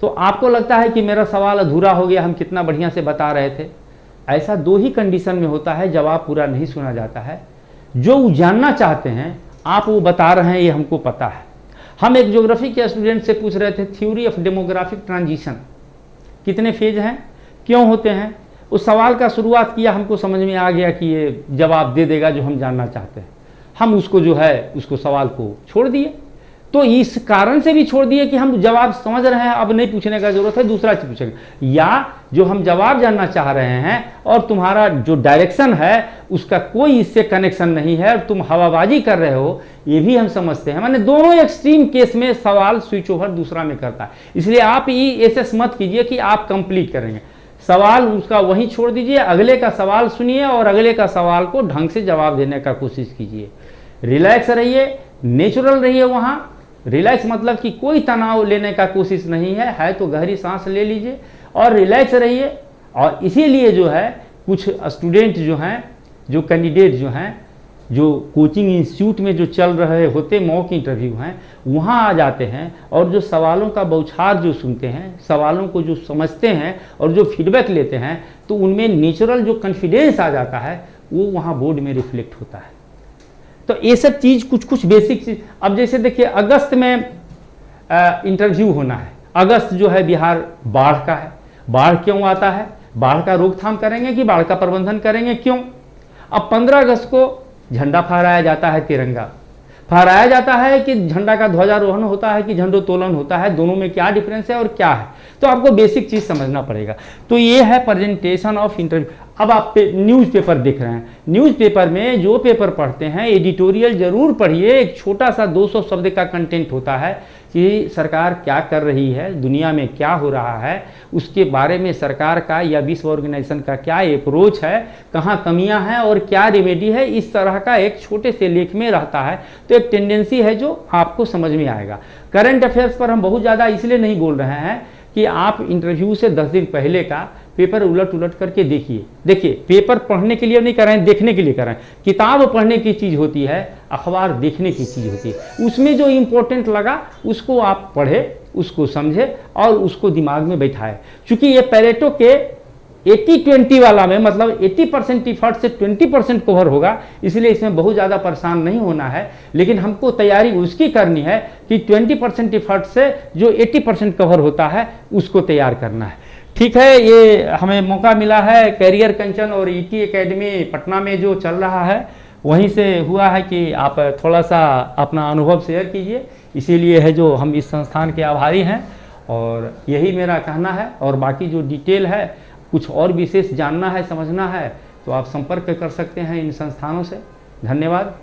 तो आपको लगता है कि मेरा सवाल अधूरा हो गया, हम कितना बढ़िया से बता रहे थे। ऐसा दो ही कंडीशन में होता है, जवाब पूरा नहीं सुना जाता है। जो जानना चाहते हैं आप वो बता रहे हैं, ये हमको पता है। हम एक ज्योग्राफी के स्टूडेंट से पूछ रहे थे थ्योरी ऑफ डेमोग्राफिक ट्रांजिशन कितने फेज हैं, क्यों होते हैं, उस सवाल का शुरुआत किया, हमको समझ में आ गया कि ये जवाब दे देगा जो हम जानना चाहते हैं। हम उसको जो है उसको सवाल को छोड़ दिए, तो इस कारण से भी छोड़ दिए कि हम जवाब समझ रहे हैं, अब नहीं पूछने का जरूरत है, दूसरा चीज पूछेंगे। या जो हम जवाब जानना चाह रहे हैं और तुम्हारा जो डायरेक्शन है उसका कोई इससे कनेक्शन नहीं है और तुम हवाबाजी कर रहे हो, ये भी हम समझते हैं। माने दोनों एक्सट्रीम केस में सवाल स्विच ओवर दूसरा में करता है। इसलिए आप ये ऐसे मत कीजिए कि आप कंप्लीट करेंगे, सवाल उसका वहीं छोड़ दीजिए, अगले का सवाल सुनिए और अगले का सवाल को ढंग से जवाब देने का कोशिश कीजिए। रिलैक्स रहिए, नेचुरल रहिए। वहाँ रिलैक्स मतलब कि कोई तनाव लेने का कोशिश नहीं है तो गहरी सांस ले लीजिए और रिलैक्स रहिए। और इसीलिए जो है कुछ स्टूडेंट जो हैं, जो कैंडिडेट जो हैं, जो कोचिंग इंस्टीट्यूट में जो चल रहे होते मॉक इंटरव्यू हैं, वहाँ आ जाते हैं और जो सवालों का बौछार जो सुनते हैं, सवालों को जो समझते हैं और जो फीडबैक लेते हैं, तो उनमें नेचुरल जो कॉन्फिडेंस आ जाता है वो वहाँ बोर्ड में रिफ्लेक्ट होता है। तो ये सब चीज़ कुछ बेसिक चीज़। अब जैसे देखिए अगस्त में इंटरव्यू होना है, अगस्त जो है बिहार बाढ़ का है। बाढ़ क्यों आता है, बाढ़ का रोकथाम करेंगे कि बाढ़ का प्रबंधन करेंगे, क्यों? अब 15 अगस्त को झंडा फहराया जाता है, तिरंगा फहराया जाता है कि झंडा का ध्वजारोहण होता है कि झंडोत्तोलन होता है, दोनों में क्या डिफरेंस है और क्या है, तो आपको बेसिक चीज़ समझना पड़ेगा। तो ये है प्रेजेंटेशन ऑफ इंटरव्यू। अब आप न्यूज़पेपर देख रहे हैं, न्यूज़पेपर में जो पेपर पढ़ते हैं एडिटोरियल जरूर पढ़िए। एक छोटा सा 200 शब्द का कंटेंट होता है कि सरकार क्या कर रही है, दुनिया में क्या हो रहा है, उसके बारे में सरकार का या विश्व ऑर्गेनाइजेशन का क्या अप्रोच है, कहाँ कमियां हैं और क्या रेमेडी है, इस तरह का एक छोटे से लेख में रहता है। तो एक टेंडेंसी है जो आपको समझ में आएगा। करंट अफेयर्स पर हम बहुत ज़्यादा इसलिए नहीं बोल रहे हैं कि आप इंटरव्यू से 10 दिन पहले का पेपर उलट उलट करके देखिए। देखिए पेपर पढ़ने के लिए नहीं कर रहे हैं, देखने के लिए कर रहे हैं। किताब पढ़ने की चीज़ होती है, अखबार देखने की चीज़ होती है। उसमें जो इम्पोर्टेंट लगा उसको आप पढ़े, उसको समझे और उसको दिमाग में बैठाए। चूँकि ये पैरेटो के 80-20 वाला में मतलब 80% इफर्ट से 20% कवर होगा, इसलिए इसमें बहुत ज़्यादा परेशान नहीं होना है। लेकिन हमको तैयारी उसकी करनी है कि 20% इफर्ट से जो 80% कवर होता है उसको तैयार करना है। ठीक है, ये हमें मौका मिला है कैरियर कंचन और ईटी एकेडमी पटना में जो चल रहा है वहीं से हुआ है कि आप थोड़ा सा अपना अनुभव शेयर कीजिए। इसीलिए है जो हम इस संस्थान के आभारी हैं और यही मेरा कहना है। और बाकी जो डिटेल है, कुछ और विशेष जानना है, समझना है, तो आप संपर्क कर सकते हैं इन संस्थानों से। धन्यवाद।